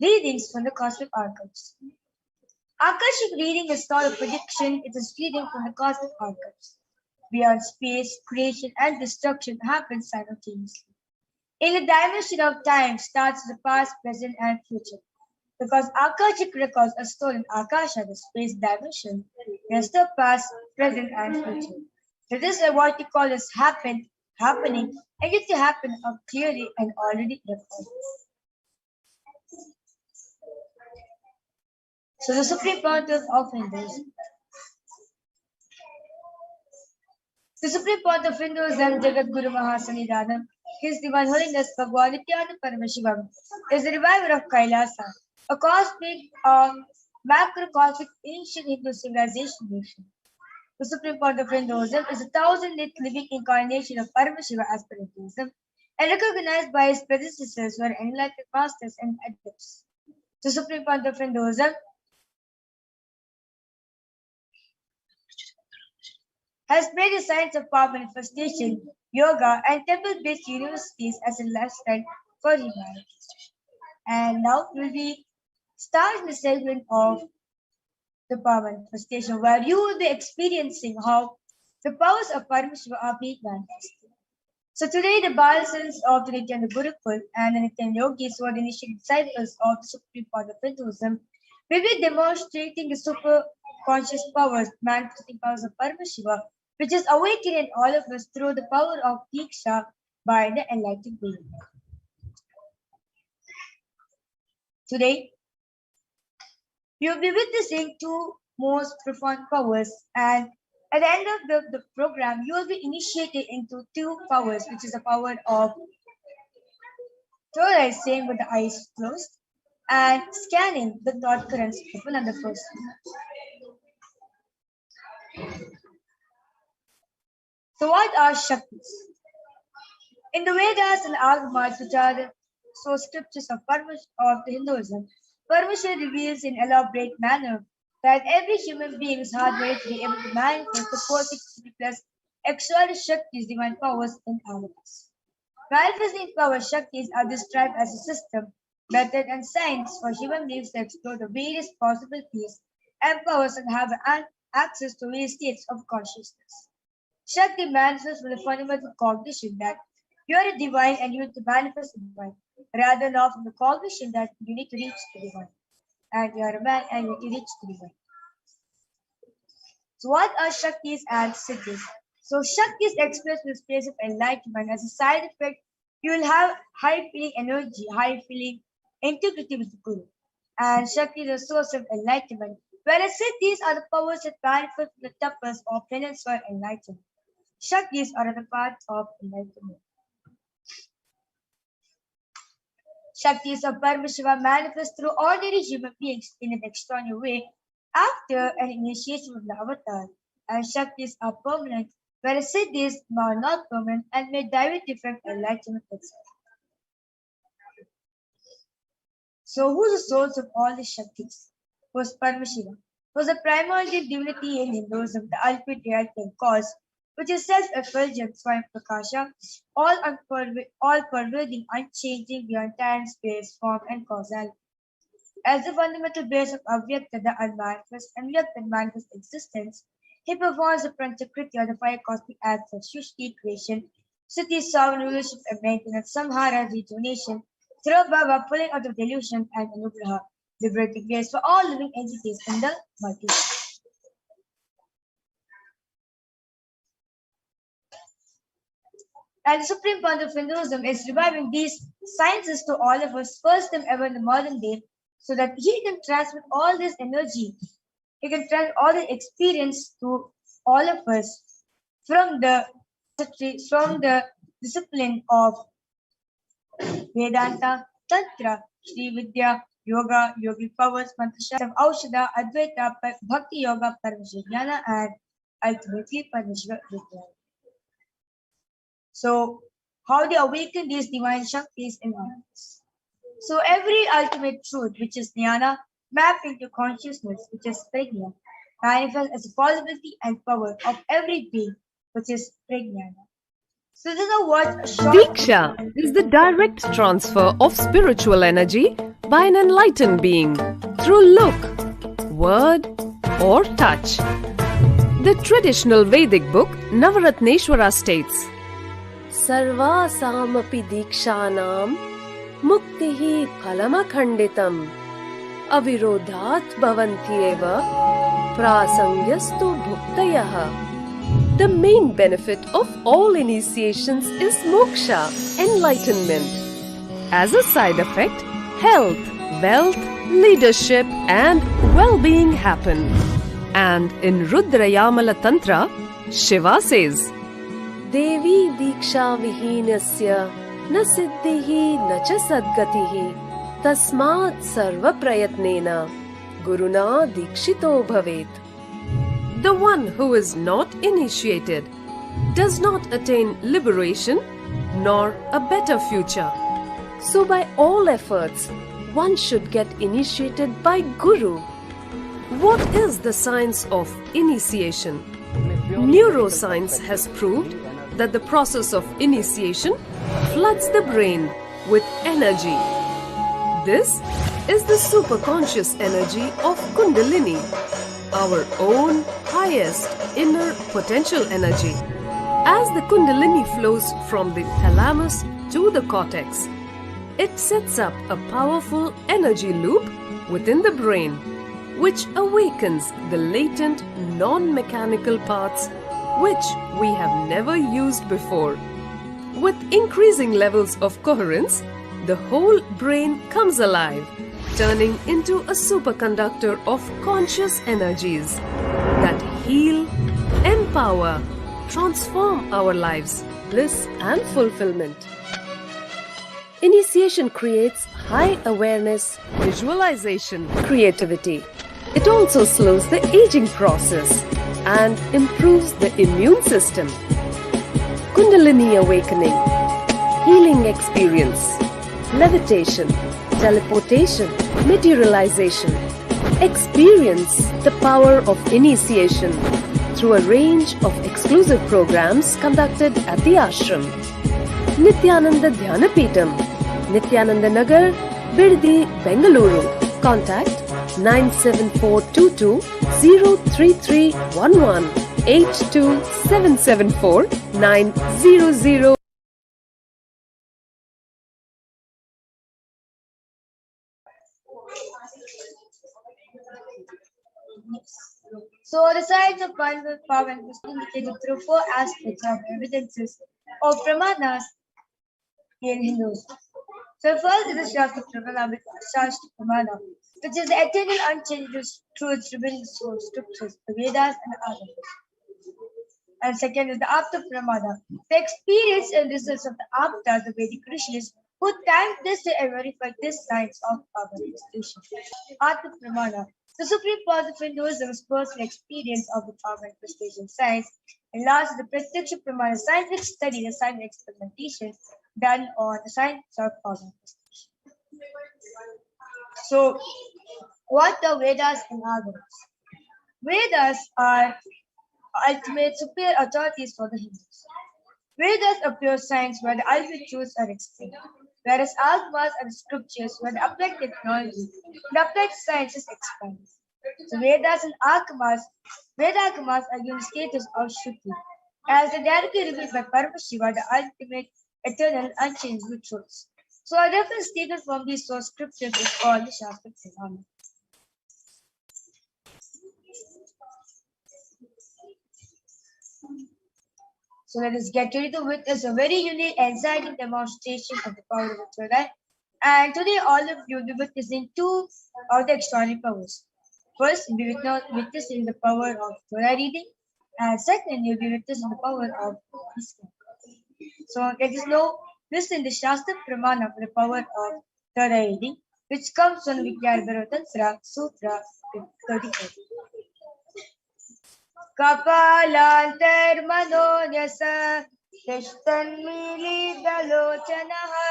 Readings from the cosmic archives. Akashic reading is not a prediction, it is reading from the cosmic archives. Beyond space, creation and destruction happen simultaneously. In the dimension of time starts the past, present and future. Because Akashic records are stored in Akasha, the space dimension, there's the past, present and future. So this is what we call as happening, and yet to happen are clearly and already recorded. So the Supreme Pontiff of Hinduism. The Supreme Pontiff of Hinduism, Jagat Guru Mahasannidhanam, His Divine Holiness Bhagwan Nithyananda Paramashivam, is the reviver of Kailasa, a cosmic, macrocosmic ancient Hindu civilization nation. The Supreme Pontiff of Hinduism is a 1,000th living incarnation of Paramashiva as per Hinduism, and recognized by his predecessors who are enlightened masters and adepts. The Supreme Pontiff of Hinduism has made the science of power manifestation, yoga, and temple-based universities as a lifestyle for humanity. And now we will be starting the segment of the power manifestation, where you will be experiencing how the powers of Paramashiva are being manifested. So today, the Balasans of the Nithyananda Gurukul and the Nithyananda Yogis, who are the initial disciples of the Supreme Pontiff of Hinduism, will be demonstrating the super conscious powers, manifesting powers of Paramashiva, which is awakened in all of us through the power of Diksha by the enlightened being. Today, you will be witnessing two most profound powers, and at the end of the program, you will be initiated into two powers, which is the power of third eye seeing with the eyes closed and scanning the thought currents open on the first one. So what are Shaktis? In the Vedas and Agamas, which are the source scriptures of the Hinduism, Paramashiva reveals in elaborate manner that every human being is hardwired to be able to manifest the 460 plus extraordinary Shaktis, divine powers in all of us. Manifesting power Shaktis are described as a system, method, and science for human beings to explore the various possibilities and powers and have access to various states of consciousness. Shakti manifests with the fundamental cognition that you are a divine and you need to manifest the divine, rather than from the cognition that you need to reach the divine. And you are a man and you need to reach the divine. So what are Shaktis and Siddhis? So Shaktis expressed in the space of enlightenment. As a side effect, you will have high feeling energy, high feeling integrity with the Guru. And Shakti is a source of enlightenment. Whereas Siddhis are the powers that manifest the tapas or penance for enlightenment. Shaktis are the parts of enlightenment. Shaktis of Paramashiva manifest through ordinary human beings in an extraordinary way after an initiation of the avatar. And Shaktis are permanent, whereas Siddhis are not permanent and may directly from enlightenment itself. So who is the source of all the Shaktis? Was Paramashiva. Was the primordial divinity in Hinduism, the ultimate reality and cause, which is self-effulgent, Swayam Prakasha, all pervading, unchanging beyond time, space, form, and causality. As the fundamental base of Avyakta, the unmanifest, and Vyakta and manifest existence, he performs the Panchakriti or the five cosmic acts of Shushti, creation, Sati, sovereign rulership and maintenance, Samhara, rejuvenation, Tirobhava, pulling out of delusion, and Anugraha, liberating grace for all living entities in the multiverse. And the Supreme Pontiff of Hinduism is reviving these sciences to all of us, first time ever in the modern day, so that he can transmit all this energy, he can transmit all the experience to all of us from the discipline of Vedanta, Tantra, Sri Vidya, Yoga, Yogic powers, Mantrashastra, Aushadha, Advaita, Bhakti Yoga, Paramashivoham, and ultimately Paramashiva Vidya. So, how they awaken these divine Shaktis in us. So, every ultimate truth, which is Jnana, mapped into consciousness, which is Prajna, manifests as a possibility and power of every being, which is Prajnana. So this is what short Diksha is the direct transfer of spiritual energy by an enlightened being through look, word, or touch. The traditional Vedic book Navaratneshwara states, Sarvasamapi dikshanam muktihi phalamakhanditam avirodhat bhavantyeva prasangyastu bhuktayah. The main benefit of all initiations is moksha, enlightenment. As a side effect, health, wealth, leadership and well-being happen. And in Rudrayamala Tantra, Shiva says, Devi diksha vihinasya na siddhihi na cha sadgatihi tasmat sarva prayatnena guruna dikshito bhavet. The one who is not initiated does not attain liberation nor a better future. So by all efforts, one should get initiated by Guru. What is the science of initiation? Neuroscience has proved that the process of initiation floods the brain with energy. This is the superconscious energy of Kundalini, our own highest inner potential energy. As the Kundalini flows from the thalamus to the cortex, it sets up a powerful energy loop within the brain, which awakens the latent non-mechanical parts which we have never used before. With increasing levels of coherence, the whole brain comes alive, turning into a superconductor of conscious energies that heal, empower, transform our lives, bliss and fulfillment. Initiation creates high awareness, visualization, creativity. It also slows the aging process and improves the immune system. Kundalini awakening, healing experience, levitation, teleportation, materialization. Experience the power of initiation through a range of exclusive programs conducted at the ashram. Nithyananda Dhyanapitham, Nithyananda Nagar, Biddi, Bengaluru. Contact 97422 03311 82774 900. So the science of power is indicated through four aspects of evidences or pramanas in Hinduism. So first is the Shastra Pramana, which is the eternal unchanged truths revealed through scriptures, the Vedas and others. And second is the Apta Pramana, the experience and results of the Aptas, the Vedic rishis, who time tested and verified this science of power manifestation. Atma Pramana, the supreme cause of Hinduism's personal experience of the power manifestation science. And last is the Pratyaksha Pramana, scientific study, the scientific experimentation done on the science of power manifestation. So, what are Vedas and Agamas? Vedas are ultimate superior authorities for the Hindus. Vedas are pure science where the ultimate truths are explained, whereas Agamas are the scriptures where the applied technology and applied science is explained. So Vedas and Agamas, Veda-Agamas are given status of Shruti, as they directly revealed by Paramashiva, the ultimate, eternal, unchangeable truths. So a reference statement from these source scriptures is called the Shastra Pramana. So let us get ready to witness a very unique and exciting demonstration of the power of the Torah. And today all of you will be witnessing two of the extraordinary powers. First, you'll be witnessing the power of Torah reading, and second, you'll be witnessing the power of Islam. So let us know, listen the Shastra Pramana for the power of Torah reading, which comes from Vidyarbhara Tantra, Sutra 34. Kapalantarmanonyasa Tishtanmilidalochanaha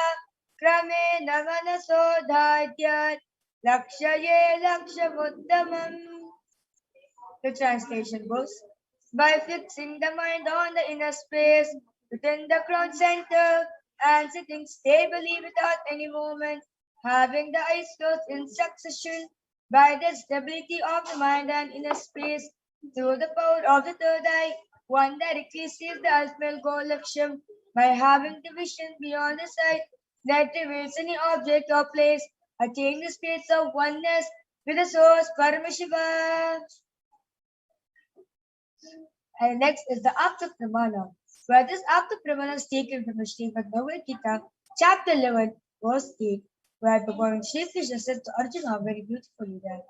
Kramen Manasodhadyat Lakshaye Lakshamuttamam. The translation goes, by fixing the mind on the inner space, within the crown center and sitting stably without any movement, having the eyes closed in succession by the stability of the mind and inner space through the power of the third eye. One directly sees the ultimate goal Laksham by having the vision beyond the sight that reveals any object or place, attaining the states of oneness with the source Paramashivoham. And next is the Apta Pramana, where this Apta Pramana is taken from the Srimad Bhagavad Gita, chapter 11, verse 8, where Bhagavan Shri Krishna says to Arjuna very beautifully that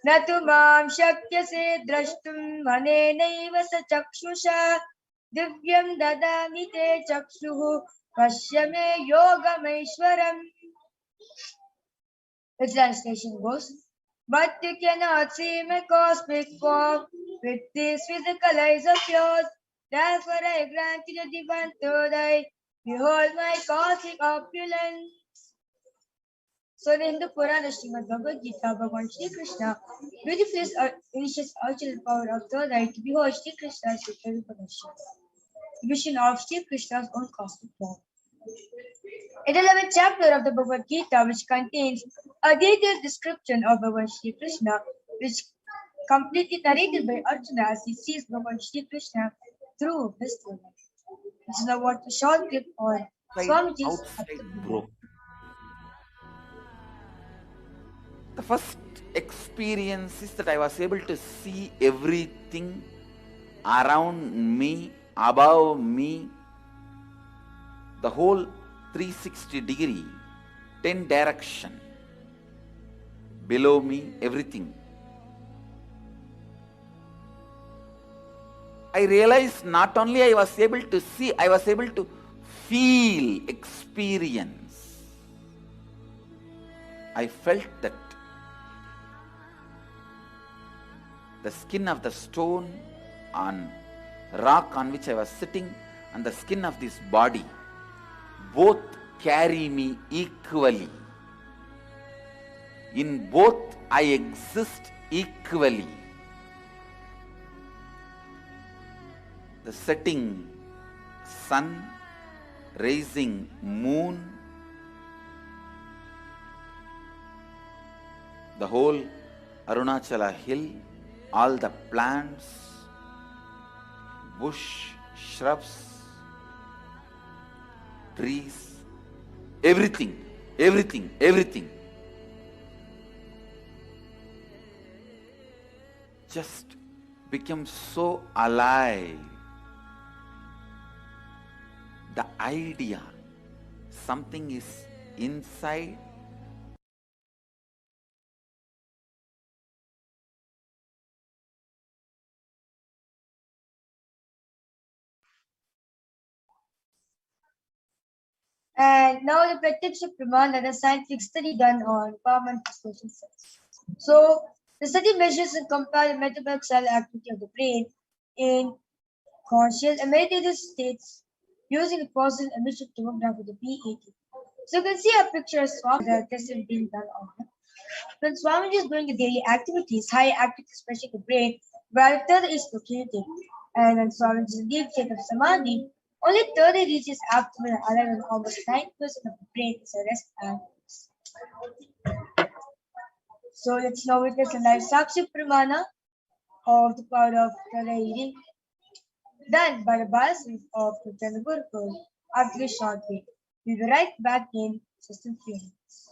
न तु मां शक्यसे द्रष्टुम् अनेनैव स चक्षुषा दिव्यं ददामि ते चक्षुः पश्य मे योगमैश्वरम्. The translation goes, but you cannot see my cosmic form with these physical eyes of yours. Therefore I grant you the divine third eye. Behold my cosmic opulence. So in the Purana Srimad Bhagavad Gita, Bhagavan Shri Krishna beautifully initiates Arjuna power of third eye to behold Shri Krishna's superior Padasya, vision of Shri Krishna's own cosmic form. In the 11th chapter of the Bhagavad Gita, which contains a detailed description of Bhagavan Shri Krishna, which completely narrated by Arjuna as he sees Bhagavan Shri Krishna through his third eye. This is now what a short clip on Swamiji's outside broke. The first experience is that I was able to see everything around me, above me, the whole 360 degree, 10 direction, below me, everything. I realized not only I was able to see, I was able to feel, experience. I felt that the skin of the stone on rock on which I was sitting and the skin of this body both carry me equally. In both I exist equally. The setting sun, rising moon, the whole Arunachala hill, all the plants, bush, shrubs, trees, everything, everything, everything. Just became so alive. The idea, something is inside, and now the Pratyaksha Pramana, the scientific study done on permanent social cells. So the study measures and compares the metabolic cell activity of the brain in conscious and meditative states using a positive emission tomograph with the PET. So you can see a picture of Swami that test is being done on him. When Swamiji is doing the daily activities, high activity, especially the brain, where the third is located. And when Swamiji is in deep state of Samadhi, only 30 reaches abdomen and alive, and almost 9% of the brain is a rest and peace. So let's now witness the live Sakshi Pramana of the power of Kalairi, done by the Balasins of the Gurukul after a short break. We'll be right back in just a few minutes.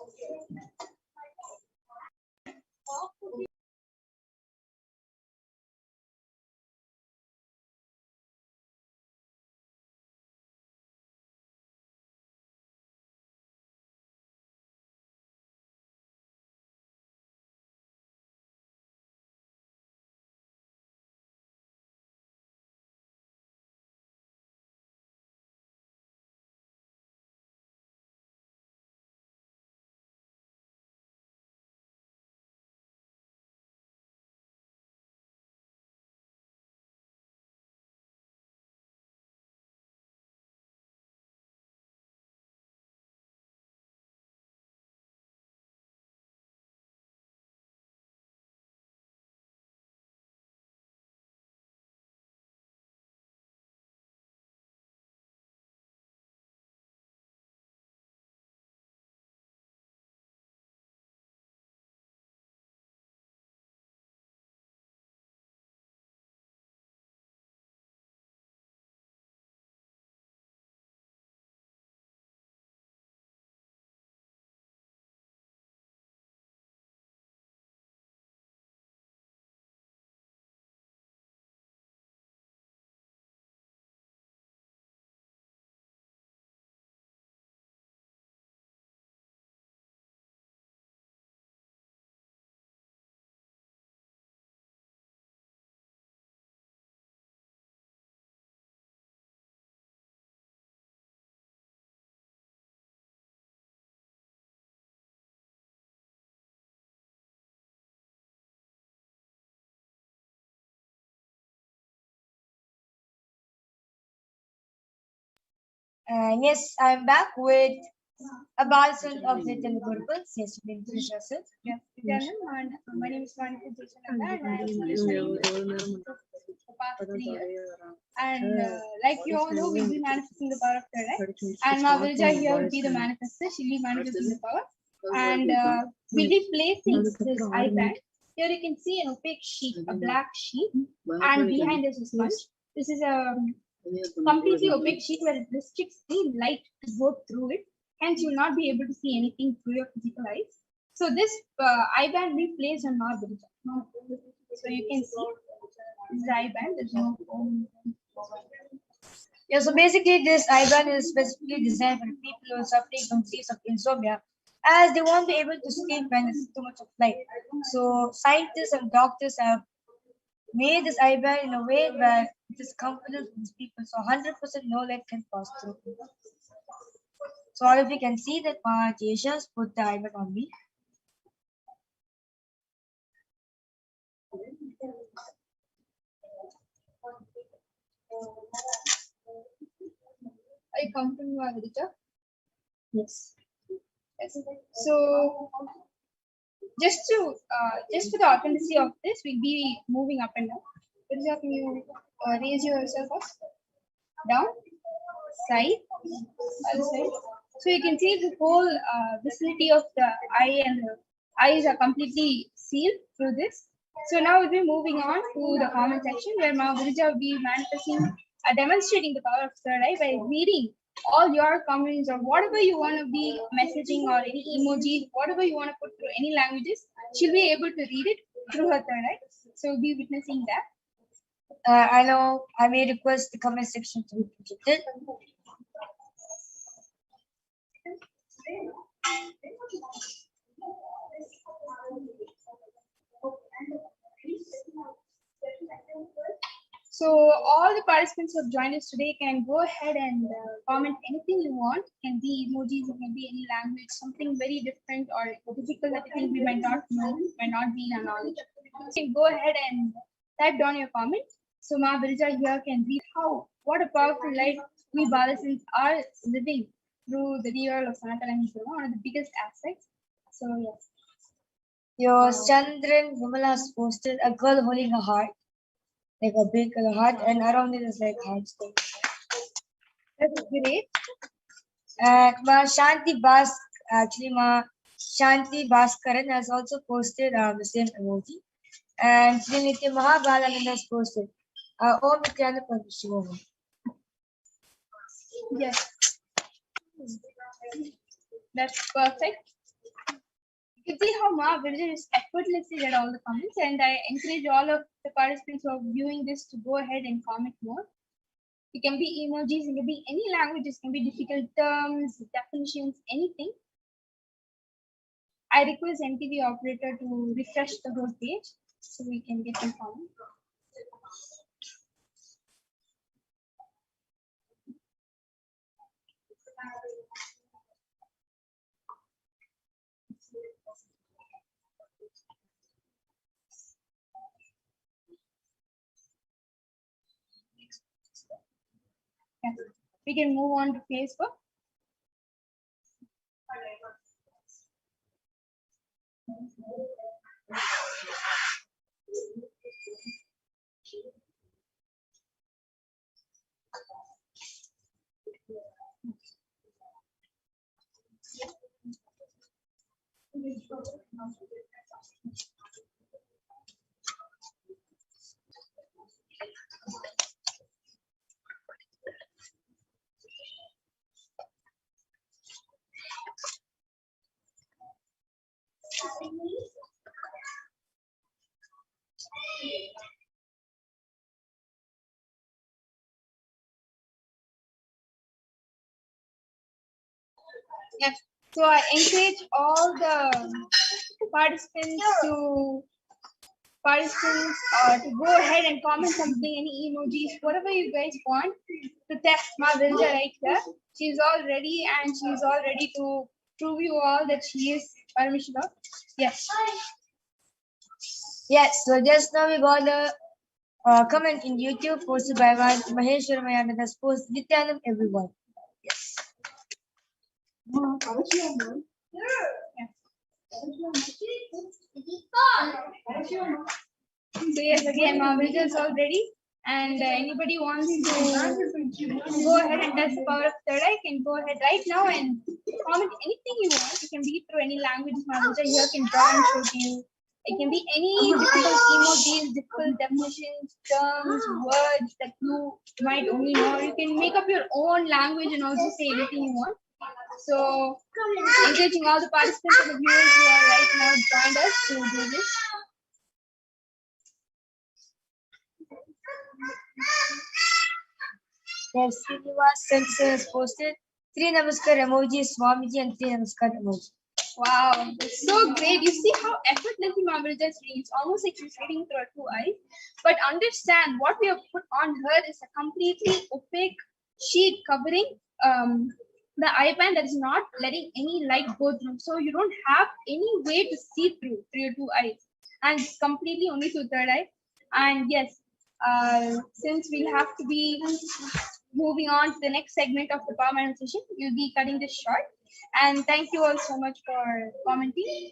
And yes, I'm back with a balance of the Telugu. Yes, please introduce yourself. Yeah, and my name is Parashakti, and I'm listening for the past 3 years. And like you all know, we'll be manifesting the power of the right. And Ma Virja here will be the manifester. She'll be manifesting the power. And we'll be placing this iPad. Here you can see an opaque sheet, a black sheet, and behind us is sponge. This is a completely opaque sheet where it restricts the light to go through it. Hence, you will not be able to see anything through your physical eyes. So this I-band we placed on our Virja. So you can see this is I-band. There's no Yeah, so basically this IBAN is specifically designed for people who are suffering from disease of insomnia, as they won't be able to sleep when there's too much of light. So scientists and doctors have made this IBAN in a way where it is comfortable for these people, so 100% no light can pass through. So all of you can see that my teachers put the IBAN on me. I come from our Virja. Yes. Yes. So just for the authenticity of this, we'll be moving up and down. Virja, can you raise yourself up? Down, side, other side. So you can see the whole vicinity of the eye, and the eyes are completely sealed through this. So now we'll be moving on to the comment section where Ma Virja will be manifesting, demonstrating the power of third eye by reading all your comments or whatever you want to be messaging or any emojis, whatever you want to put through any languages, she'll be able to read it through her third eye. So we'll be witnessing that. I know I may request the comment section to be projected. So all the participants who have joined us today can go ahead and comment anything you want. It can be emojis, it can be any language, something very different or difficult that you think we might not know, might not be in our knowledge. You can go ahead and type down your comment. So Ma Virja here can read what a powerful life we Balasins are living through the real of Sanatana Dharma, one of the biggest aspects. So yes. Your Chandran Vimala has posted a girl holding a heart, like a big heart, and around it is like hearts. That's great. And Ma Shanti Bhaskaran has also posted the same emoji. And Srinitya Mahabhalananda has posted Om Nithyananda Paramashivam. Yes. That's perfect. You can see how Ma Virja is effortlessly read all the comments, and I encourage all of the participants who are viewing this to go ahead and comment more. It can be emojis, it can be any languages, it can be difficult terms, definitions, anything. I request MTV operator to refresh the whole page so we can get some comment. Yes. We can move on to Facebook. Yes. So I encourage all the participants to go ahead and comment something, any emojis, whatever you guys want, to text Ma Virja right here. She's all ready, and she's all ready to prove you all that she is Paramashivoham. Yes. Yes, so just now we got a comment in YouTube posted by Maheshwara Mayana that's posted Nithyanam everyone. Yes. So yes, again, visuals all ready. And anybody wants to go ahead and test the power of third eye can go ahead right now and comment anything you want. You can read through any language Mahavija here can draw and show to you. It can be any difficult emojis, difficult definitions, terms, words that you might only know. You can make up your own language and also say anything you want. So, engaging all the participants and the viewers who are right now joined us to do this. Yes, Srinivas Sensei has posted 3 Namaskar emojis, Swamiji, and 3 Namaskar emojis. Wow, that's so great. You see how effortlessly Mahavija is reading. It's almost like she's reading through her 2 eyes. But understand what we have put on her is a completely opaque sheet covering the eye band that is not letting any light go through. So you don't have any way to see through your 2 eyes. And it's completely only through third eye. And yes, since we'll have to be moving on to the next segment of the power manifestation, you'll be cutting this short. And thank you all so much for commenting.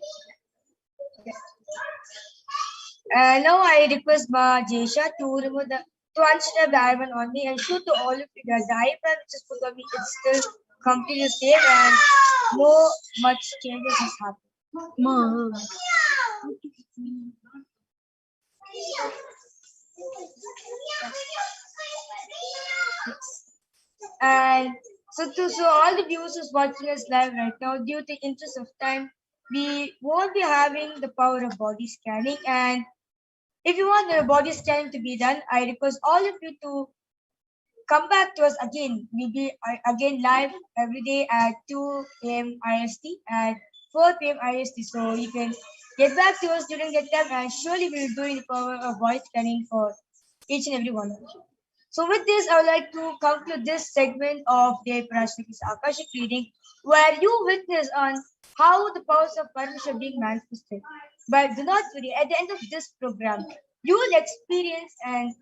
Now I request Ma Jesha to remove to unsnap the icon on me and show to all of you that the icon which is put on me is still completely same and no much changes has happened. Ma. And so all the viewers who's watching us live right now, due to interest of time, we won't be having the power of body scanning. And if you want the body scanning to be done, I request all of you to come back to us again. We'll be again live every day at 2 a.m. IST and 4 p.m. IST. So you can get back to us during that time, and surely we'll do the power of body scanning for each and every one of you. So with this, I would like to conclude this segment of the Parashakti's Akashic reading, where you witness on how the powers of Paramashivoham are being manifested. But do not worry, at the end of this program, you will experience and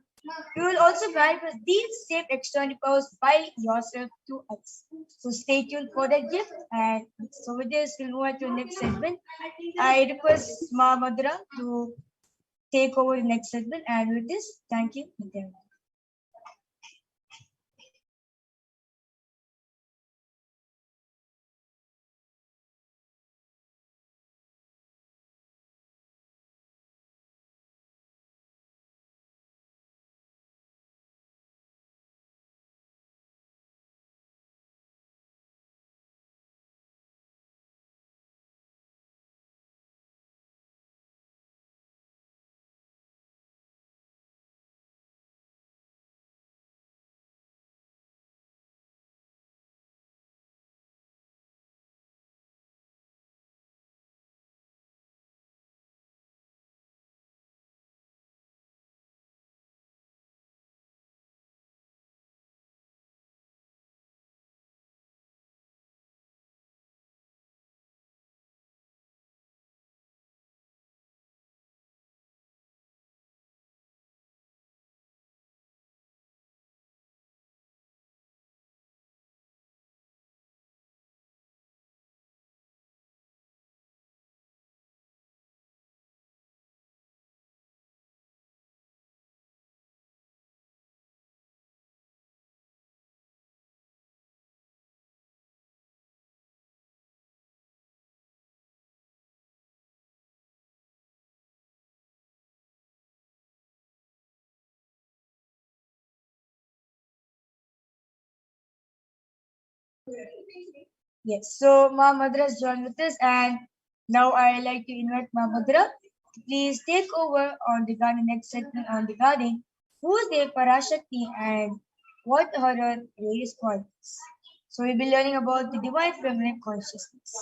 you will also manifest these same external powers by yourself to us. So stay tuned for that gift. And so with this, we'll move on to the next segment. I request Ma Madhura to take over the next segment. And with this, thank you. Yes, so Ma Madhura has joined with us, and now I like to invite Ma Madhura to please take over on the next segment on regarding who's the Parashakti and what are her various qualities. So we'll be learning about the divine feminine consciousness.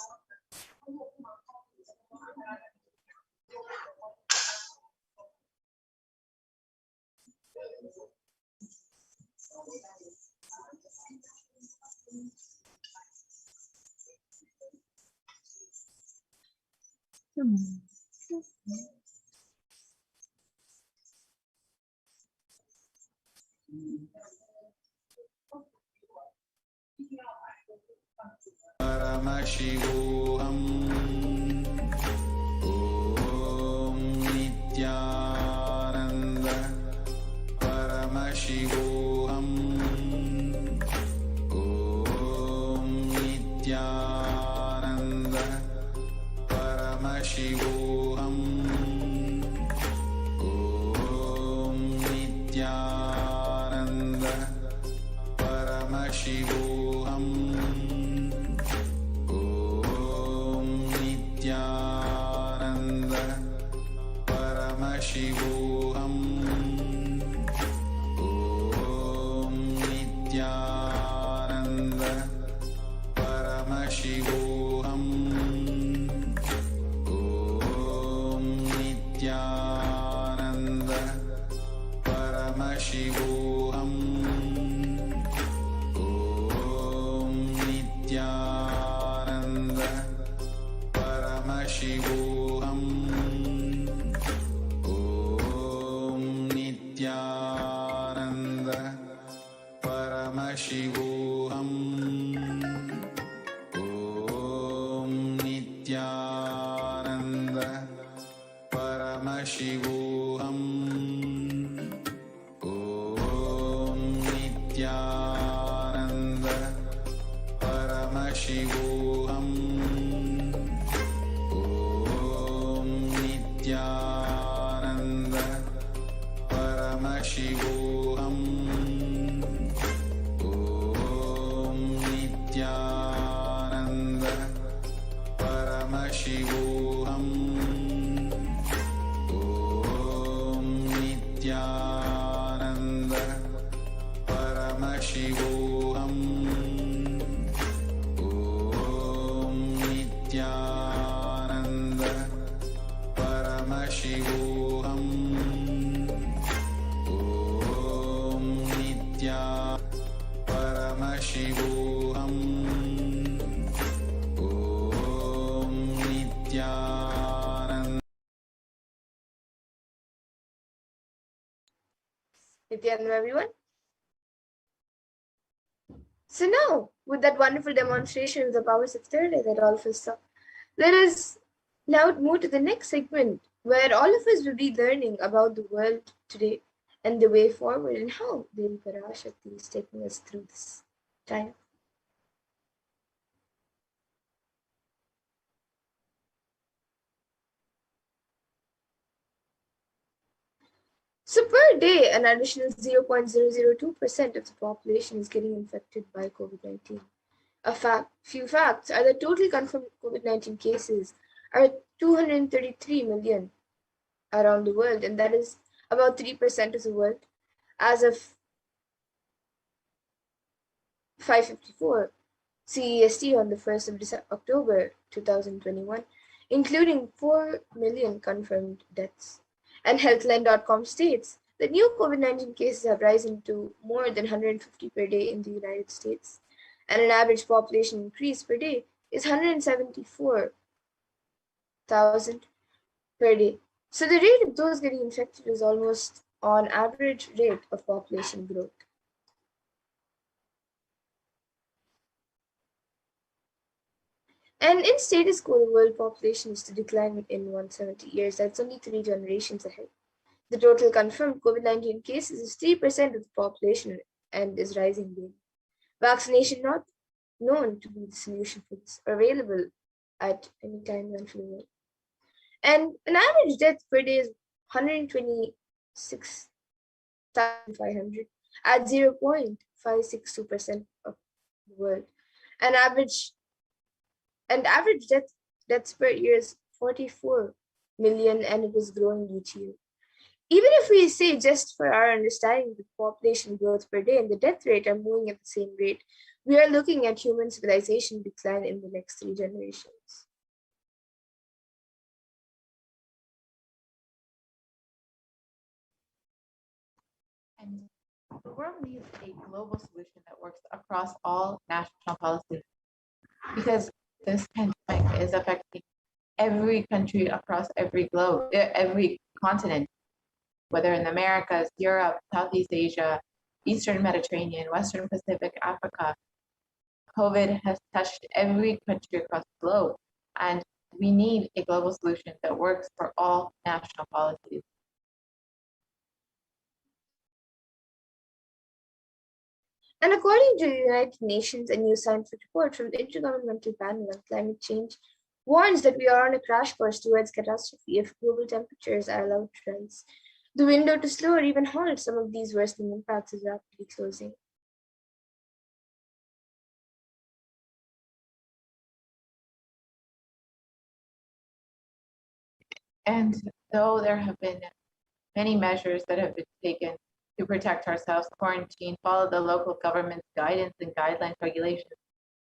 Paramashivoham. Om Nithyananda Paramashivoham. Om Nithyananda Paramashivoham. Om Nithyananda Paramashivoham. Om Nithyananda Paramashivoham. Om Nithyananda Paramashivoham. Om Nithyananda Paramashivoham. Om Nithyananda Paramashivoham. Om Nithyananda Paramashivoham. Om Nithyananda Paramashivoham. Om Nithyananda Paramashivoham. Om Nithyananda Paramashivoham. Om Nithyananda Paramashivoham. Om Nithyananda Paramashivoham. Om Nithyananda Paramashivoham. Om Nithya Paramashivoham. Om Nithyananda. Nithyananda, everyone. So now, with that wonderful demonstration of the powers of third eye that all of us saw, let us now move to the next segment where all of us will be learning about the world today and the way forward and how Devi Parashakti is taking us through this time. So per day, an additional 0.002% of the population is getting infected by COVID-19. Few facts are that totally confirmed COVID-19 cases are 233 million around the world, and that is about 3% of the world as of 5:54 CEST on the 1st of October 2021, including 4 million confirmed deaths. And Healthline.com states that new COVID-19 cases have risen to more than 150 per day in the United States, and an average population increase per day is 174,000 per day. So the rate of those getting infected is almost on average rate of population growth. And in status quo, the world population is to decline in 170 years. That's only 3 generations ahead. The total confirmed COVID-19 cases is 3% of the population and is rising daily. Vaccination not known to be the solution for this, available at any time for the world. And an average death per day is 126,500 at 0.562% of the world. Average deaths per year is 44 million, and it is growing each year. Even if we say, just for our understanding, the population growth per day and the death rate are moving at the same rate, we are looking at human civilization decline in the next 3 generations. And the world needs a global solution that works across all national policies, because this pandemic is affecting every country across every globe, every continent, whether in the Americas, Europe, Southeast Asia, Eastern Mediterranean, Western Pacific, Africa. COVID has touched every country across the globe, and we need a global solution that works for all national policies. And according to the United Nations, a new scientific report from the Intergovernmental Panel on Climate Change warns that we are on a crash course towards catastrophe if global temperatures are allowed to rise. The window to slow or even halt some of these worsening impacts is rapidly closing. And though there have been many measures that have been taken to protect ourselves, quarantine, follow the local government's guidance and guidelines, regulations,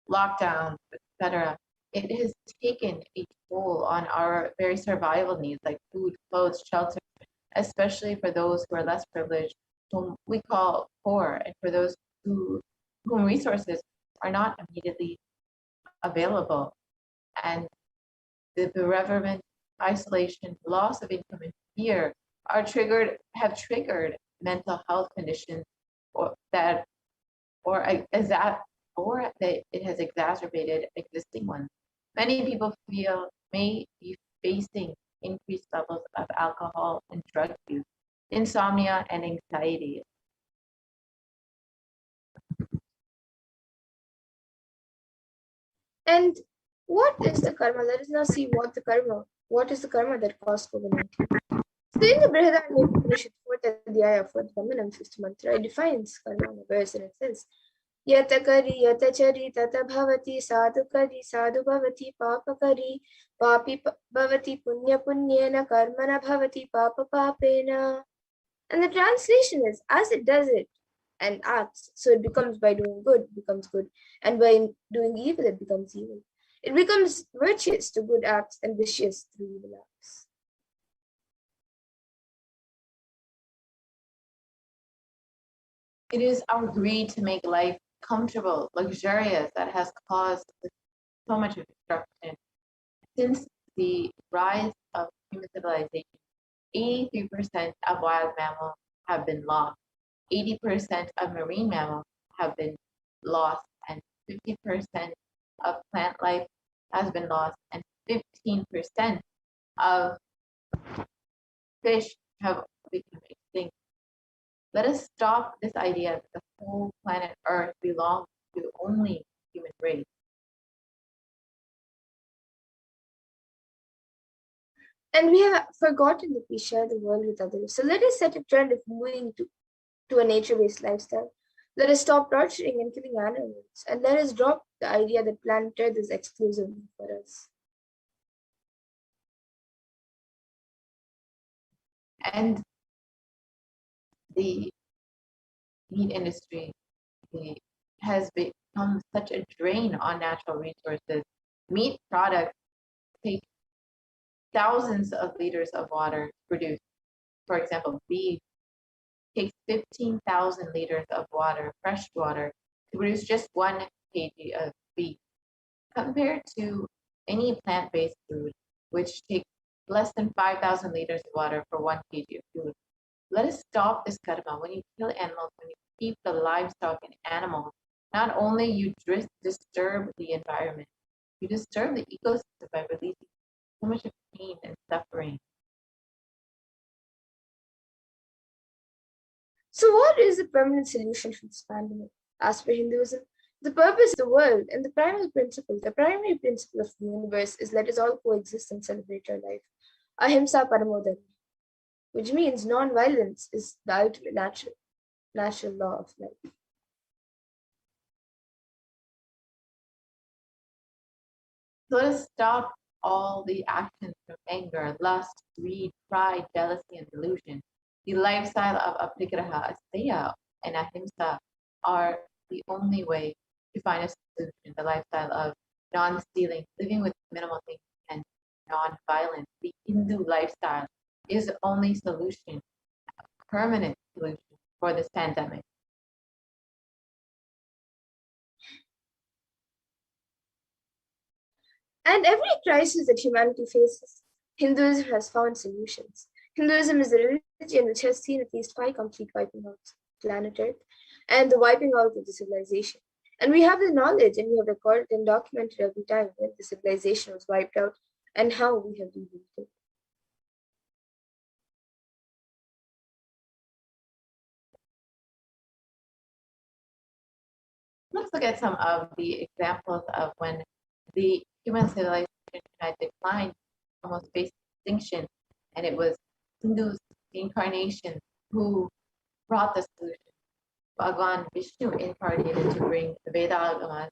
lockdowns, etc., it has taken a toll on our very survival needs like food, clothes, shelter, especially for those who are less privileged, whom we call poor, and for those whom resources are not immediately available. And the bereavement, isolation, loss of income, and fear have triggered mental health conditions, or that it has exacerbated existing ones. Many people may be facing increased levels of alcohol and drug use, insomnia, and anxiety. And what is the karma? Let us now see what is the karma that caused COVID-19. So in the Brihadaranyaka Upanishad, 4th Adhyaya, 4th Brahmanam, 5th mantra, it defines karma in a verse, and it says, Yata kari, yata chari, tata bhavati, sadhu kari, sadhu bhavati, papa kari, papi bhavati, punya punyena, karmana bhavati, papa papena. And the translation is, as it does it and acts, so it becomes by doing good, it becomes good, and by doing evil, it becomes evil. It becomes virtuous to good acts and vicious through evil acts. It is our greed to make life comfortable, luxurious, that has caused so much destruction. Since the rise of human civilization, 83% of wild mammals have been lost, 80% of marine mammals have been lost, and 50% of plant life has been lost, and 15% of fish have become extinct. Let us stop this idea that the whole planet Earth belongs to only the human race. And we have forgotten that we share the world with others. So let us set a trend of moving to a nature-based lifestyle. Let us stop torturing and killing animals. And let us drop the idea that planet Earth is exclusive for us. And the meat industry has become such a drain on natural resources. Meat products take thousands of liters of water to produce. For example, beef takes 15,000 liters of water, fresh water, to produce just 1 kg of beef, compared to any plant-based food, which takes less than 5,000 liters of water for 1 kg of food. Let us stop this karma. When you kill animals, when you keep the livestock and animals, not only you disturb the environment, you disturb the ecosystem by releasing so much of pain and suffering. So what is the permanent solution for this pandemic? As per Hinduism, the purpose of the world and the primary principle of the universe is let us all coexist and celebrate our life. Ahimsa Paramo Dharma, which means non-violence is the ultimate natural law of life. So let us stop all the actions from anger, lust, greed, pride, jealousy, and delusion. The lifestyle of aprigraha, asteya, and ahimsa are the only way to find a solution. The lifestyle of non-stealing, living with minimal things, and non-violence. The Hindu lifestyle is the only solution, a permanent solution for this pandemic. And every crisis that humanity faces, Hinduism has found solutions. Hinduism is the religion which has seen at least 5 complete wiping outs of planet Earth and the wiping out of the civilization. And we have the knowledge, and we have recorded and documented every time when the civilization was wiped out and how we have rebuilt it. Let's look at some of the examples of when the human civilization had declined, almost faced extinction, and it was Hindus, the incarnation, who brought the solution. Bhagwan Vishnu incarnated to bring the Veda Agamas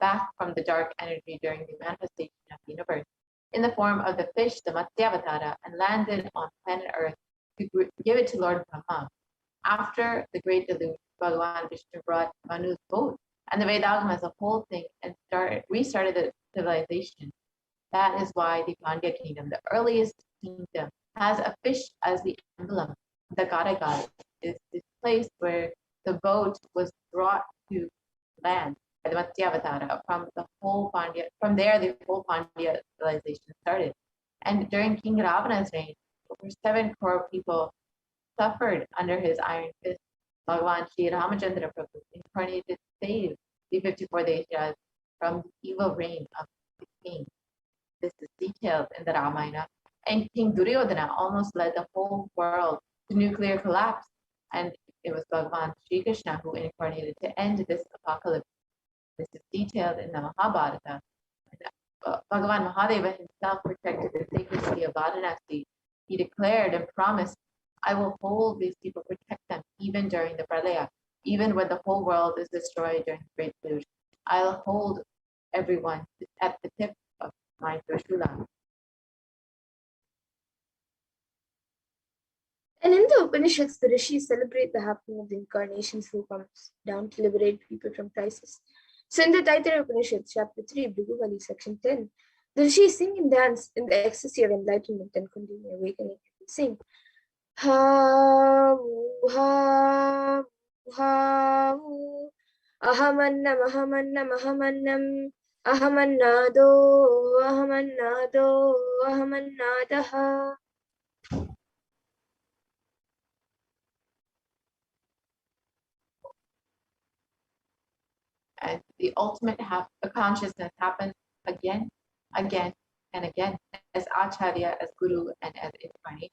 back from the dark energy during the manifestation of the universe in the form of the fish, the Matsyavatara, and landed on planet Earth to give it to Lord Brahma. After the great deluge, Bhagwan Vishnu brought Manu's boat and the Vedagama as a whole thing and restarted the civilization. That is why the Pandya kingdom, the earliest kingdom, has a fish as the emblem. The Gadagal is this place where the boat was brought to land by the Matsyavatara from the whole Pandya. From there, the whole Pandya civilization started. And during King Ravana's reign, over 7 crore people suffered under his iron fist. Bhagwan Sri Ramachandra Prabhu incarnated to save the 54 Deshas from the evil reign of the king. This is detailed in the Ramayana. And King Duryodhana almost led the whole world to nuclear collapse. And it was Bhagwan Sri Krishna who incarnated to end this apocalypse. This is detailed in the Mahabharata. Bhagavan Mahadeva himself protected the sacred city of Varanasi. He declared and promised, I will hold these people, protect them, even during the Pralaya, even when the whole world is destroyed during the Great Deluge. I'll hold everyone at the tip of my Trishula. And in the Upanishads, the rishis celebrate the happening of the incarnations who comes down to liberate people from crisis. So in the Taittiriya Upanishad, chapter 3, Bhriguvali, section 10, the rishis sing and dance in the ecstasy of enlightenment and continuing awakening. They sing, ha ha ha ahamannam ahamannam ahamannam ahamannado ahamannado ahamannadaha. And the ultimate consciousness happens again, again, and again as Acharya, as Guru, and as incarnation.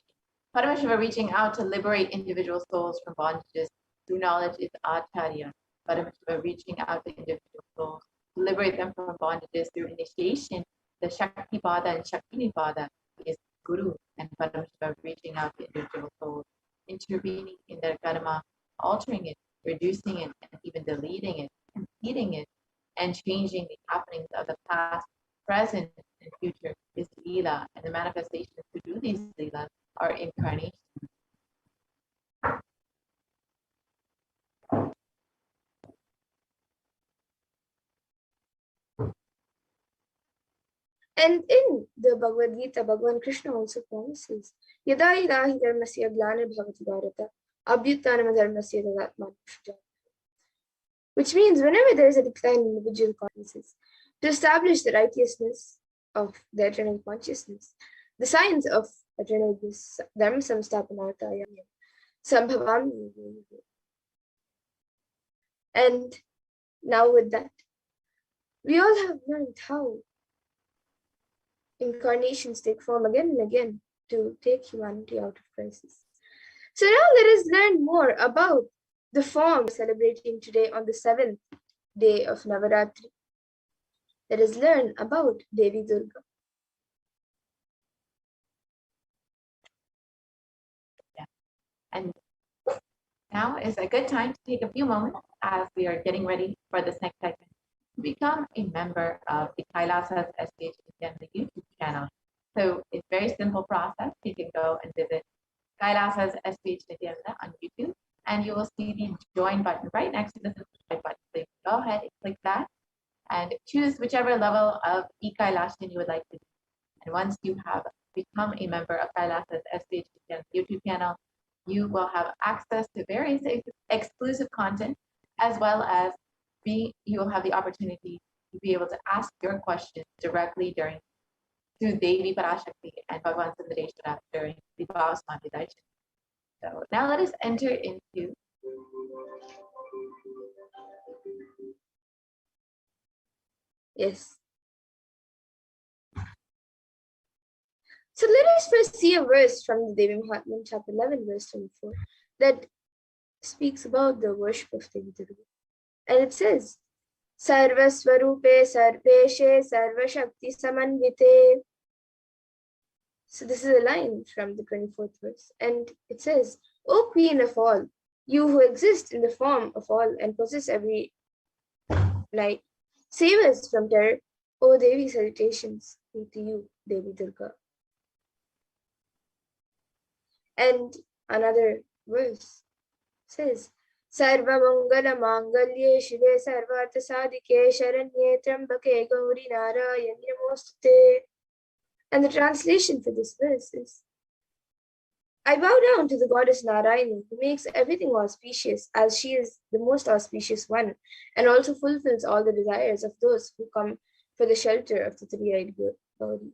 Paramashiva reaching out to liberate individual souls from bondages through knowledge is Acharya. Paramashiva reaching out to individual souls to liberate them from bondages through initiation, the Shakti Pada and Shakti Pada is Guru, and Paramashiva reaching out to individual souls, intervening in their karma, altering it, reducing it, and even deleting it, completing it, and changing the happenings of the past, present, and future is Leela, and the manifestations to do these Leelas are incarnation. And in the Bhagavad Gita, Bhagavan Krishna also promises, Yada yadahi dharmasya glanir bhavati bharata, abhyutanam dharmasya tadatma pushja. Which means whenever there is a decline in individual consciousness, to establish the righteousness of the eternal consciousness, the signs of eternal bliss, dharma samstapanartaya, sambhavami. And now with that, we all have learned how incarnations take form again and again to take humanity out of crisis. So now let us learn more about the form celebrating today on the 7th day of Navaratri. Let us learn about Devi Durga. Yeah. And now is a good time to take a few moments as we are getting ready for this next segment to become a member of the Kailasas HDH Nithyananda YouTube channel. So it's a very simple process. You can go and visit Kailasas HDH Nithyananda on YouTube, and you will see the join button right next to the subscribe button. So you can go ahead and click that and choose whichever level of e-Kailashan you would like to do. And once you have become a member of Kailasas HDH Nithyananda YouTube channel, you will have access to various exclusive content, as well as you will have the opportunity to be able to ask your questions directly to Devi Parashakti and Bhagavan Sundareshwara during the Bhavasmati Darshan. So now let us enter into Yes. So let us first see a verse from the Devi Mahatmya, chapter 11, verse 24, that speaks about the worship of Devi Durga. And it says, Sarva Swarupe Sarveshe Sarva Shakti Samanvite. So this is a line from the 24th verse. And it says, O Queen of all, you who exist in the form of all and possess every light, save us from terror. O Devi, salutations be to you, Devi Durga. And another verse says, Sarva Mangala Mangalye Shive Sarvartha Sadike Sharanye Trambake Gauri Narayani Namostute. And the translation for this verse is, I bow down to the goddess Narayani, who makes everything auspicious, as she is the most auspicious one, and also fulfills all the desires of those who come for the shelter of the three-eyed Gauri.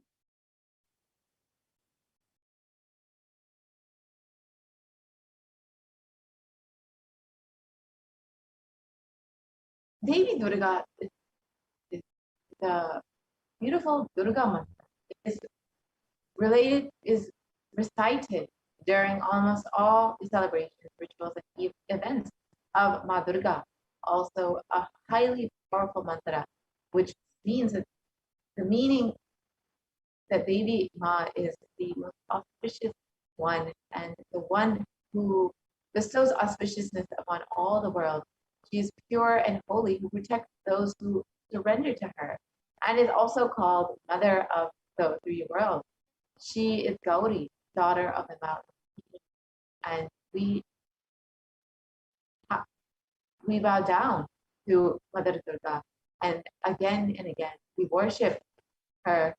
Devi Durga is the beautiful Durga mantra. Is recited during almost all the celebrations, rituals, and events of Ma Durga. Also, a highly powerful mantra, which means that the meaning that Devi Ma is the most auspicious one and the one who bestows auspiciousness upon all the world. She is pure and holy, who protects those who surrender to her, and is also called Mother of the three worlds. She is Gauri, daughter of the mountain, and we bow down to Mother Durga, and again we worship her.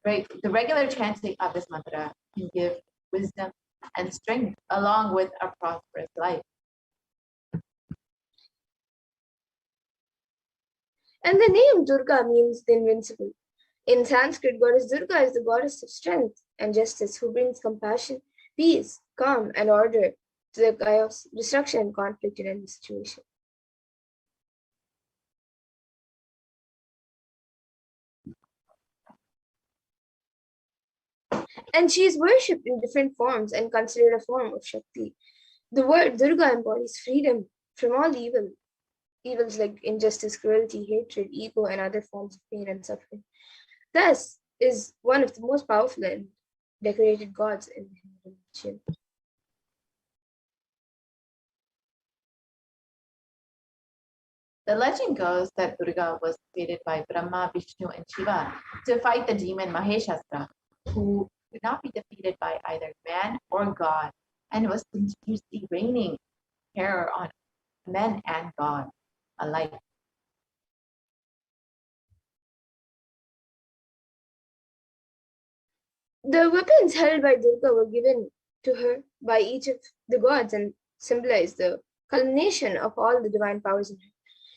The regular chanting of this mantra can give wisdom and strength along with a prosperous life. And the name Durga means the invincible. In Sanskrit, goddess Durga is the goddess of strength and justice who brings compassion, peace, calm, and order to the chaos, destruction, and conflict in any situation. And she is worshipped in different forms and considered a form of Shakti. The word Durga embodies freedom from all evils like injustice, cruelty, hatred, ego, and other forms of pain and suffering. Thus, is one of the most powerful and decorated gods in the Hindu religion. The legend goes that Durga was created by Brahma, Vishnu, and Shiva to fight the demon Maheshasura, who could not be defeated by either man or God, and was continuously raining terror on men and God alike. The weapons held by Durga were given to her by each of the gods and symbolize the culmination of all the divine powers in her.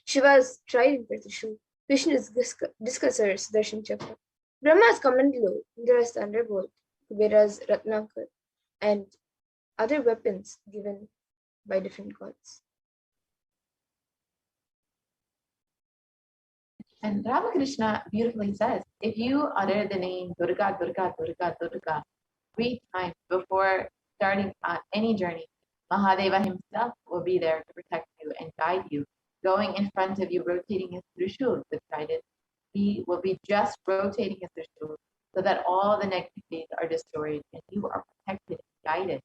Shiva's trident or Trishul, Vishnu's discusser Sudarshan Chakra, Brahma's Kamandalo, Indra's thunderbolt, Kubera's Ratnakar, and other weapons given by different gods. And Ramakrishna beautifully says, if you utter the name Durga, Durga, Durga, Durga 3 times before starting on any journey, Mahadeva himself will be there to protect you and guide you, going in front of you, rotating his Trishul, the trident. He will be just rotating his Trishul so that all the negativities are destroyed and you are protected and guided.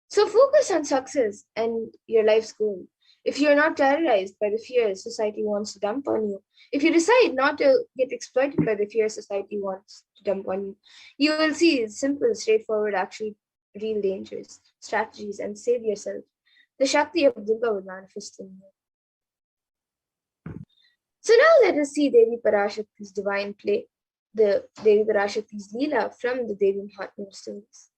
So focus on success and your life's goal. If you're not terrorized by the fears society wants to dump on you, if you decide not to get exploited by the fears society wants to dump on you, you will see simple, straightforward, actually real dangers, strategies, and save yourself. The Shakti of Durga will manifest in you. So now let us see Devi Parashakti's divine play, the Devi Parashakti's Leela from the Devi Mahatmya stories.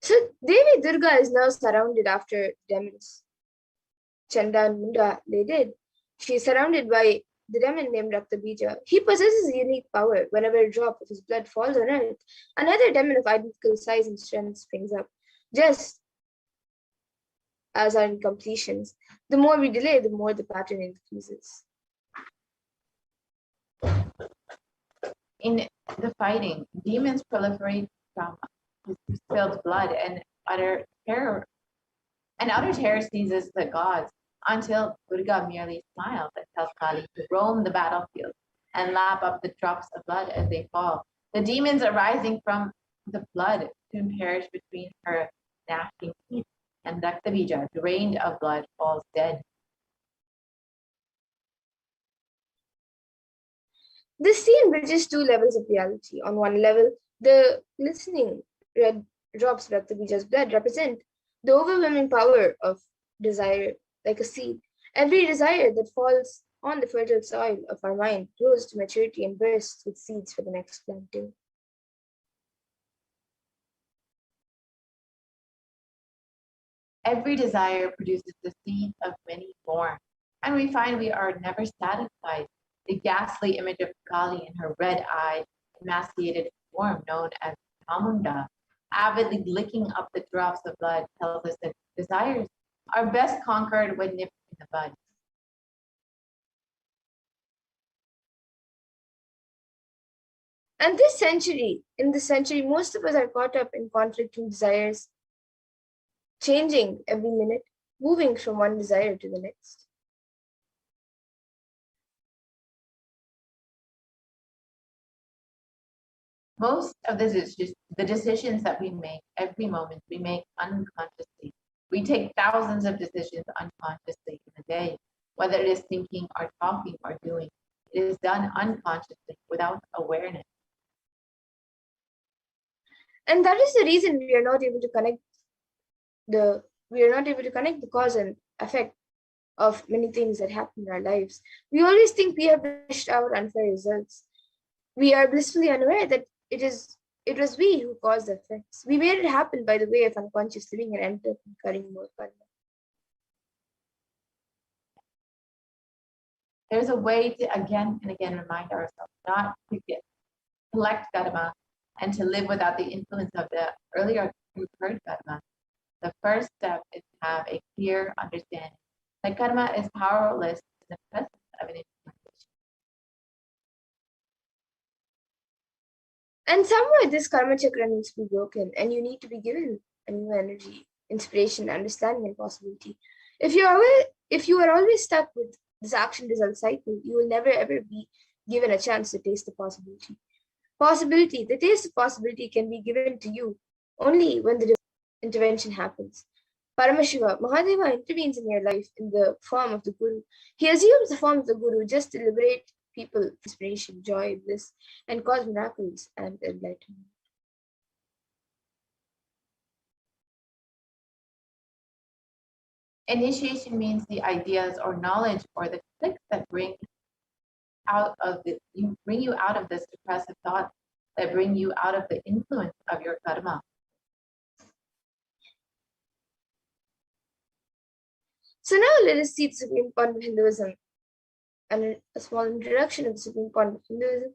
So Devi Durga is now surrounded after demons. Chanda and Munda they did. She is surrounded by the demon named Raktabija. He possesses a unique power. Whenever a drop of his blood falls on earth, another demon of identical size and strength springs up. Just as our incompletions. The more we delay, the more the pattern increases. In the fighting, demons proliferate from spilled blood and utter terror. And utter terror seizes the gods until Durga merely smiles and tells Kali to roam the battlefield and lap up the drops of blood as they fall. The demons arising from the blood soon perish between her gnashing teeth, and Raktavija, drained of blood, falls dead. This scene bridges two levels of reality. On one level, the glistening red drops of Raktabija's blood represent the overwhelming power of desire, like a seed. Every desire that falls on the fertile soil of our mind grows to maturity and bursts with seeds for the next planting. Every desire produces the seed of many more, and we find we are never satisfied. The ghastly image of Kali in her red-eyed, emaciated form known as Chamunda, avidly licking up the drops of blood, tells us that desires are best conquered when nipped in the bud. And in this century, most of us are caught up in conflicting desires, changing every minute, moving from one desire to the next. Most of the decisions that we make every moment, we make unconsciously. We take thousands of decisions unconsciously in a day, whether it is thinking or talking or doing. It is done unconsciously without awareness. And that is the reason we are not able to connect the cause and effect of many things that happen in our lives. We always think we have dished out unfair results. We are blissfully unaware that it was we who caused the effects. We made it happen by the way of unconscious living and ended up incurring more karma. There's a way to again and again remind ourselves not to collect karma and to live without the influence of the earlier incurred karma. The first step is to have a clear understanding that karma is powerless in the presence of an implementation. And somewhere this karma chakra needs to be broken, and you need to be given a new energy, inspiration, understanding, and possibility. If you are always stuck with this action result cycle, you will never ever be given a chance to taste the possibility. The taste of possibility can be given to you only when the intervention happens. Paramashiva, Mahadeva intervenes in your life in the form of the Guru. He assumes the form of the Guru just to liberate people, inspiration, joy, bliss, and cause miracles and enlightenment. Initiation means the ideas or knowledge or the clicks that bring you out of this depressive thought, that bring you out of the influence of your karma. So now let us see the supreme point of Hinduism and a small introduction of the supreme point of Hinduism.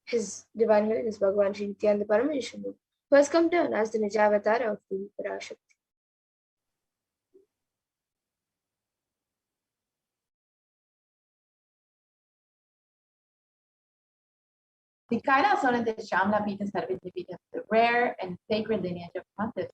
His Divine Holiness Bhagavan Sri Nithyananda Paramashivam, who has come down as the Nijavatara of the Parashakti. The Kailasana Shamla Pita Sarvijapita, the rare and sacred lineage of pontiffs,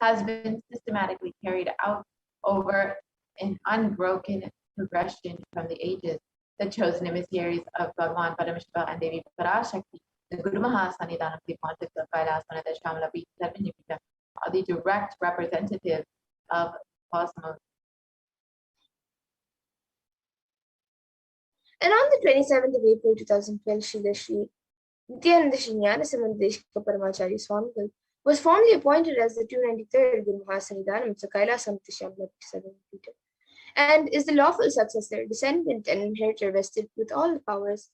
has been systematically carried out over an unbroken progression from the ages. The chosen emissaries of Bhagavan Paramashiva and Devi Parashakti, the Guru Mahasannidhan of the pontiffs of Kailasana Shamla Pita Sarvijapita, are the direct representatives of cosmos. And on the 27th of April 2012, Sri Nithyananda Paramashivam Swamigal was formally appointed as the 293rd Guru Mahasannidhanam of Kailasam Peter, and is the lawful successor, descendant, and inheritor vested with all the powers,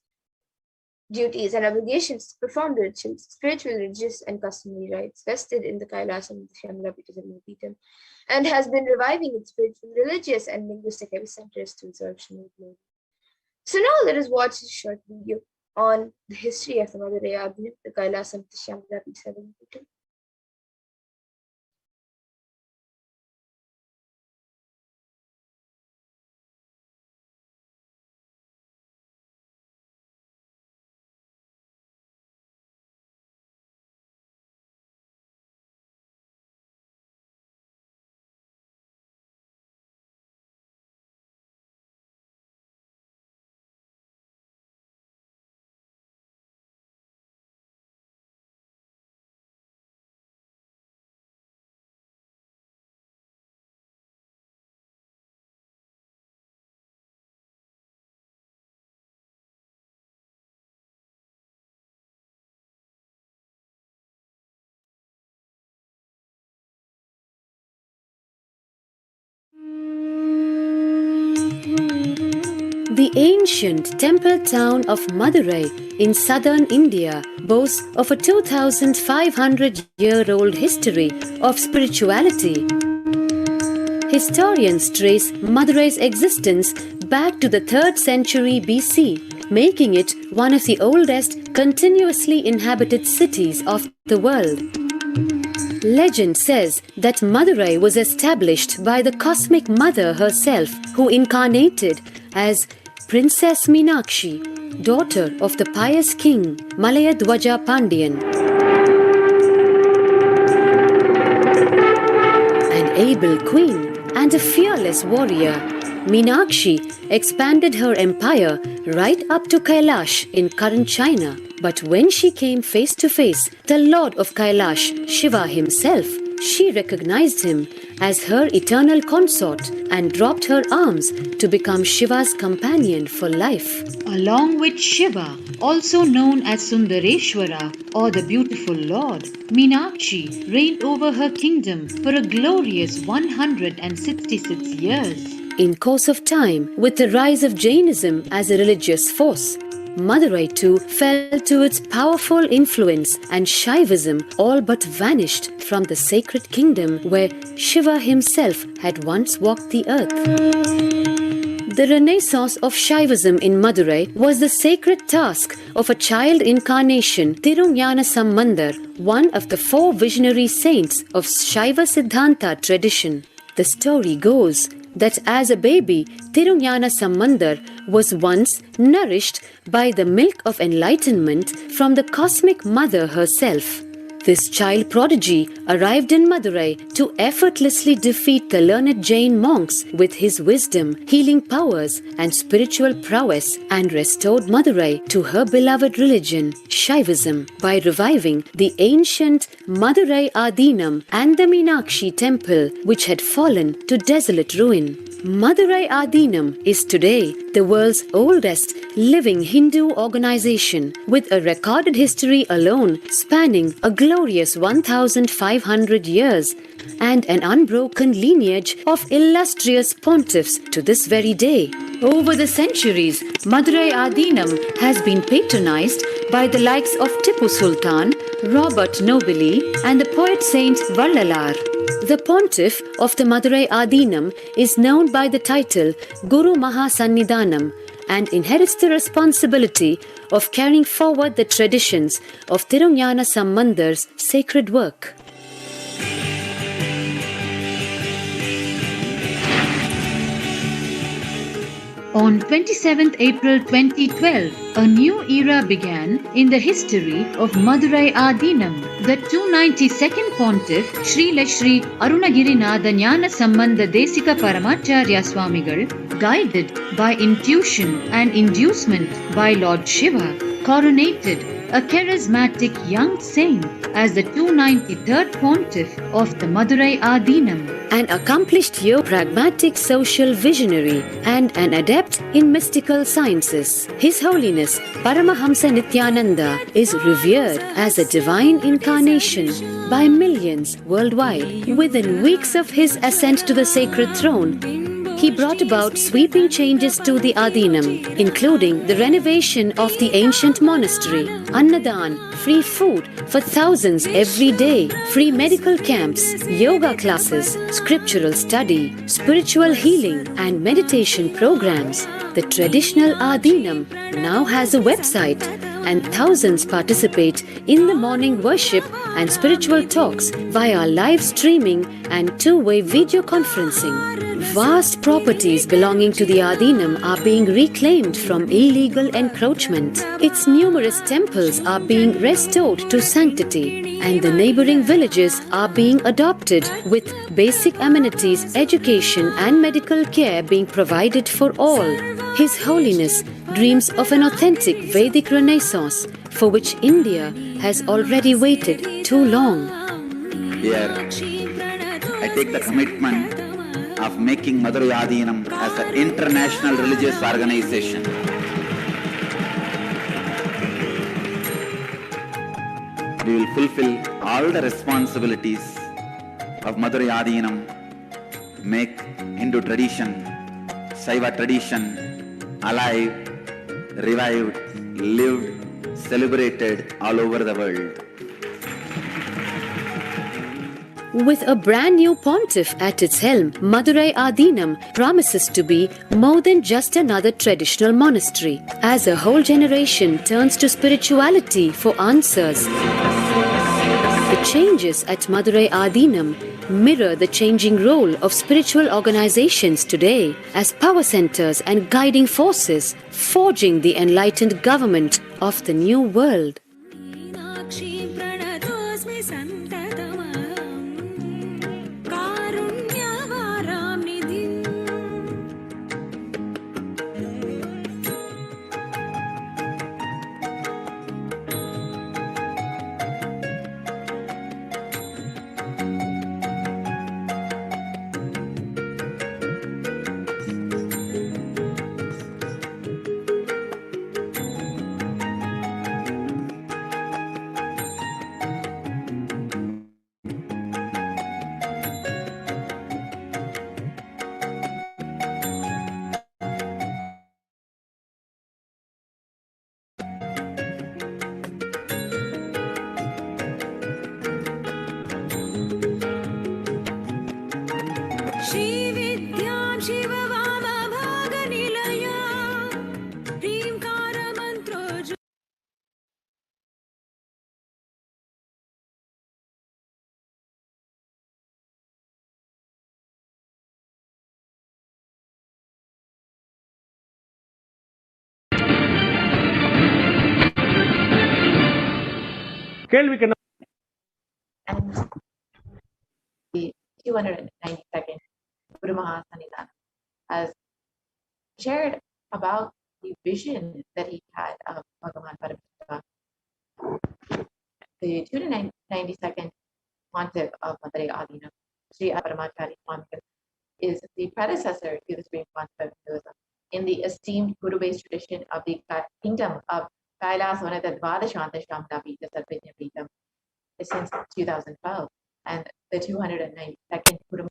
duties, and obligations to perform the spiritual, religious, and customary rites vested in the Kailasam Peter, and has been reviving its spiritual, religious, and linguistic epicenters to absorption of glory. So now let us watch this short video on the history of the Mother Yagna, the Kailasam Peter. The ancient temple town of Madurai in southern India boasts of a 2,500-year-old history of spirituality. Historians trace Madurai's existence back to the 3rd century BC, making it one of the oldest continuously inhabited cities of the world. Legend says that Madurai was established by the cosmic mother herself, who incarnated as Princess Meenakshi, daughter of the pious king Malayadwaja Pandian. An able queen and a fearless warrior, Meenakshi expanded her empire right up to Kailash in current China. But when she came face to face the Lord of Kailash, Shiva himself, she recognized him as her eternal consort and dropped her arms to become Shiva's companion for life. Along with Shiva, also known as Sundareshwara or the beautiful Lord, Meenakshi reigned over her kingdom for a glorious 166 years. In course of time, with the rise of Jainism as a religious force, Madurai too fell to its powerful influence, and Shaivism all but vanished from the sacred kingdom where Shiva himself had once walked the earth. The renaissance of Shaivism in Madurai was the sacred task of a child incarnation, Tirunjana Sambandar, one of the 4 visionary saints of Shaiva Siddhanta tradition. The story goes that as a baby, Tirunjana Sambandar was once nourished by the milk of enlightenment from the cosmic mother herself. This child prodigy arrived in Madurai to effortlessly defeat the learned Jain monks with his wisdom, healing powers, and spiritual prowess, and restored Madurai to her beloved religion, Shaivism, by reviving the ancient Madurai Adinam and the Meenakshi temple, which had fallen to desolate ruin. Madurai Adinam is today the world's oldest living Hindu organization, with a recorded history alone spanning a glorious 1,500 years and an unbroken lineage of illustrious pontiffs to this very day. Over the centuries, Madurai Adinam has been patronized by the likes of Tipu Sultan, Robert Nobili, and the poet saint Vallalar. The pontiff of the Madurai Adinam is known by the title Guru Mahasannidhanam and inherits the responsibility of carrying forward the traditions of Tirunjana Sambandar's sacred work. On 27th April 2012, a new era began in the history of Madurai Adinam. The 292nd Pontiff, Sri Lashri Arunagirinatha Jnana Sambandha Desika Paramacharya Swamigal, guided by intuition and inducement by Lord Shiva, coronated a charismatic young saint as the 293rd Pontiff of the Madurai Adinam. An accomplished pragmatic social visionary and an adept in mystical sciences, His Holiness Paramahamsa Nithyananda is revered as a divine incarnation by millions worldwide. Within weeks of his ascent to the sacred throne, he brought about sweeping changes to the Adinam, including the renovation of the ancient monastery, Annadan, free food for thousands every day, free medical camps, yoga classes, scriptural study, spiritual healing, and meditation programs. The traditional Adinam now has a website, and thousands participate in the morning worship and spiritual talks via live streaming and two-way video conferencing. Vast properties belonging to the Adinam are being reclaimed from illegal encroachment. Its numerous temples are being restored to sanctity, and the neighboring villages are being adopted with basic amenities, education, and medical care being provided for all. His Holiness dreams of an authentic Vedic Renaissance for which India has already waited too long. Here, I take the commitment of making Madurai Adinam as an international religious organization. We will fulfill all the responsibilities of Madurai Adinam, make Hindu tradition, Saiva tradition, alive, revived, lived, celebrated all over the world. With a brand new pontiff at its helm, Madurai Adinam promises to be more than just another traditional monastery. As a whole generation turns to spirituality for answers, the changes at Madurai Adinam mirror the changing role of spiritual organizations today as power centers and guiding forces, forging the enlightened government of the new world. And the 292nd Guru Mahasanidana has shared about the vision that he had of Bhagavan Paramashiva. The 292nd pontiff of Madurai Adinam, Sri Paramacharya Swamigal, is the predecessor to the Supreme Pontiff of Hinduism in the esteemed Guru-based tradition of the kingdom of Kailasvanata Dvadashanta Shamla Pita Sarvijna Pita since 2012. And the 292nd Guru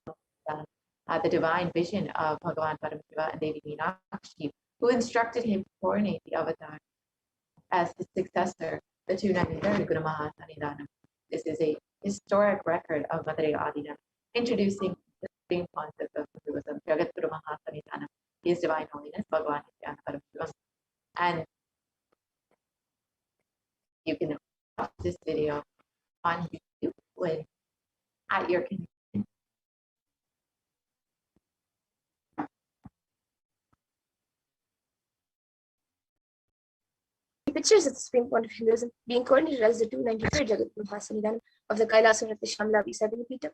had the divine vision of Bhagavan Paramashiva and Devi Meenakshi, who instructed him to coronate the avatar as his successor, the 293rd Guru Mahasanidana. This is a historic record of Madurai Adinam, introducing the Supreme Pontiff of Hinduism, Jagat Guru Mahasanidana, His Divine Holiness, Bhagavan Nithyananda Paramashivam. And you can watch this video on YouTube when at your convenience. Pictures of the Supreme Pontiff of Hinduism being coordinated as the 293rd Jagat Mahasanidana of the Kailasvanata Shamla Visadana Pita